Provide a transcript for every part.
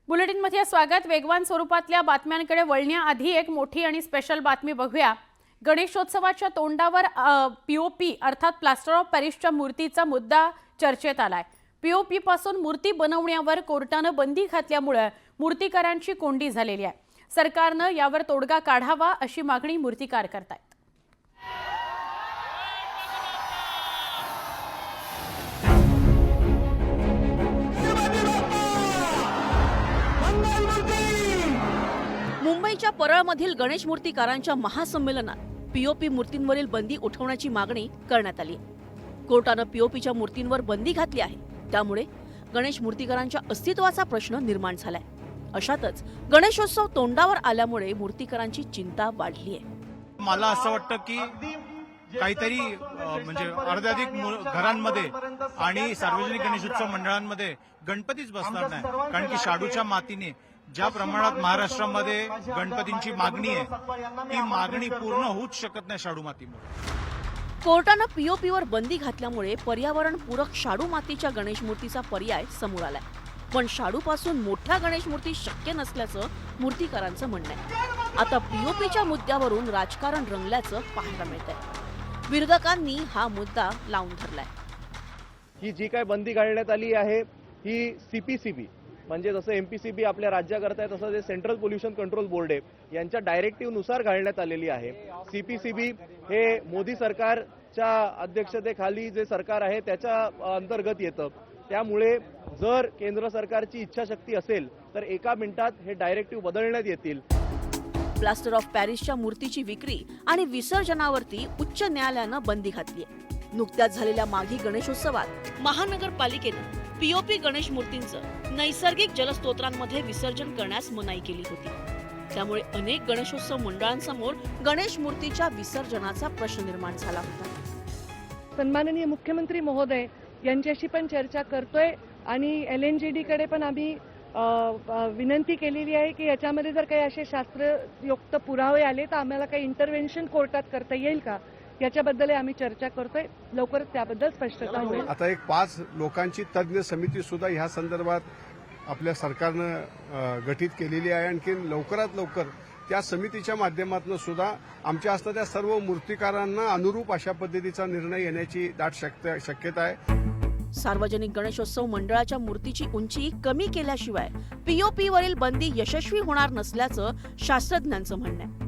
बुलेटिनमध्ये स्वागत। वेगवान स्वरूपातल्या बातम्यांकडे वळण्याआधी एक मोठी आणि स्पेशल बातमी बघूया। गणेशोत्सवाच्या तोंडावर पीओपी अर्थात प्लास्टर ऑफ पॅरिसच्या मूर्तीचा मुद्दा चर्चेत आलाय। पीओपी पासून मूर्ती बनवण्यावर कोर्टाने बंदी घातल्यामुळे मूर्तिकारांची कोंडी झालेली आहे। सरकारने यावर तोडगा काढावा अशी मागणी मूर्तिकार करतात। मुंबईच्या परळमधील गणेश मूर्तिकारांच्या महासंमेलनात पीओपी मूर्तींवरील बंदी उठवण्याची मागणी करण्यात आली। कोर्टाने पीओपीच्या मूर्तींवर बंदी घातली आहे, त्यामुळे गणेश मूर्तिकारांच्या अस्तित्वाचा प्रश्न निर्माण झालाय। अशातच गणेशोत्सव तोंडावर आल्यामुळे मूर्तिकारांची चिंता वाढली आहे। मला असं वाटतं की काहीतरी म्हणजे अर्ध्याधिक घरांमध्ये आणि सार्वजनिक गणेशोत्सव मंडळांमध्ये गणपतीच बसणार नाही, कारण की शाडूच्या मातीने ज्या प्रमाणात महाराष्ट्रामध्ये गणपतींची मागणी आहे ती मागणी पूर्ण होऊच शकत नाही शाडू मातीमुळे। कोर्टाने पीओपीवर बंदी घातल्यामुळे पर्यावरणपूरक शाडू मातीच्या गणेश मूर्तीचा पर्याय समोर आलाय, पण शाडूपासून मोठ्या गणेश मूर्ती शक्य नसल्याचं मूर्तिकारांचं म्हणणं आहे। आता पीओपीच्या मुद्द्यावरून राजकारण रंगल्याचं पाहायला मिळतंय। विरोधकांनी हा मुद्दा लावून धरलाय। ही जी काय बंदी घालण्यात आली आहे ही सीपीसीबी म्हणजे जसं एमपीसीबी आपल्या राज्याकरता आहे तसं जे सेंट्रल पोल्युशन कंट्रोल बोर्ड आहे यांच्या डायरेक्टिव्ह नुसार घालण्यात आलेली आहे। सीपीसीबी हे मोदी सरकारच्या अध्यक्षतेखाली जे सरकार आहे त्याच्या अंतर्गत येतं, त्यामुळे जर केंद्र सरकारची इच्छाशक्ती असेल तर एका मिनिटात हे डायरेक्टिव्ह बदलण्यात येतील। प्लास्टर ऑफ पॅरिसच्या मूर्तीची विक्री आणि विसर्जनावरती उच्च न्यायालयानं बंदी घातली आहे। नुकत्याच झालेल्या माघी गणेशोत्सवात महानगरपालिकेनं पीओपी गणेश मूर्तींचं नैसर्गिक जलस्रोतांमध्ये विसर्जन करण्यास मनाई केली होती, त्यामुळे अनेक गणेशोत्सव मंडळांसमोर गणेश मूर्तीच्या विसर्जनाचा प्रश्न निर्माण झाला होता। सन्माननीय मुख्यमंत्री महोदय यांच्याशी पण चर्चा करतोय आणि LNGD कडे पण आम्ही विनंती केलेली आहे की याच्यामध्ये जर काही असे शास्त्रयुक्त पुरावे आले तर आम्हाला काही इंटरव्हेन्शन कोर्टात करता येईल का याच्याबद्दल आम्ही चर्चा करतोय। लवकरच त्याबद्दल स्पष्टता होईल। आता एक 5 लोकांची तज्ञ समिती सुद्धा ह्या संदर्भात आपल्या सरकारनं गठीत केलेली आहे। आणखी लवकरात लवकर त्या समितीच्या माध्यमातून सुद्धा आमच्या असणाऱ्या सर्व मूर्तिकारांना अनुरूप अशा पद्धतीचा निर्णय येण्याची दाट शक्यता आहे। सार्वजनिक गणेशोत्सव मंडळाच्या मूर्तीची उंची कमी केल्याशिवाय पीओपी वरील बंदी यशस्वी होणार नसल्याचं शास्त्रज्ञांचं म्हणणं आहे।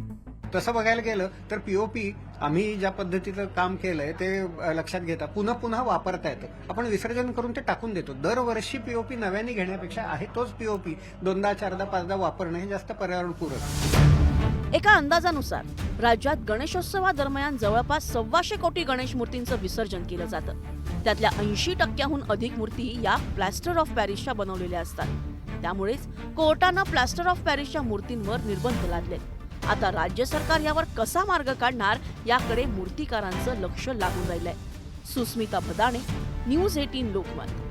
तसं बघायला गेलं तर पीओपी आम्ही ज्या पद्धतीचं काम केलंय ते लक्षात घेता पुन्हा पुन्हा वापरता येतं। आपण विसर्जन करून ते टाकून देतो। दरवर्षी पीओपी नव्याने घेण्यापेक्षा आहे तोच पीओपी 2दा 4दा 5दा वापरणं हे जास्त पर्यावरणपूरक। एका अंदाजानुसार राज्यात गणेशोत्सवादरम्यान जवळपास 125 कोटी गणेश मूर्तींचं विसर्जन केलं जातं। त्यातल्या 80%हून अधिक मूर्ती या प्लास्टर ऑफ पॅरिसच्या बनवलेल्या असतात। त्यामुळेच कोर्टानं प्लास्टर ऑफ पॅरिसच्या मूर्तींवर निर्बंध लादलेत। आता राज्य सरकार यावर कसा मार्ग काढणार याकडे मूर्तिकारांचं लक्ष लागून राहिलंय। सुस्मिता भदाणे, न्यूज 18 लोकमत।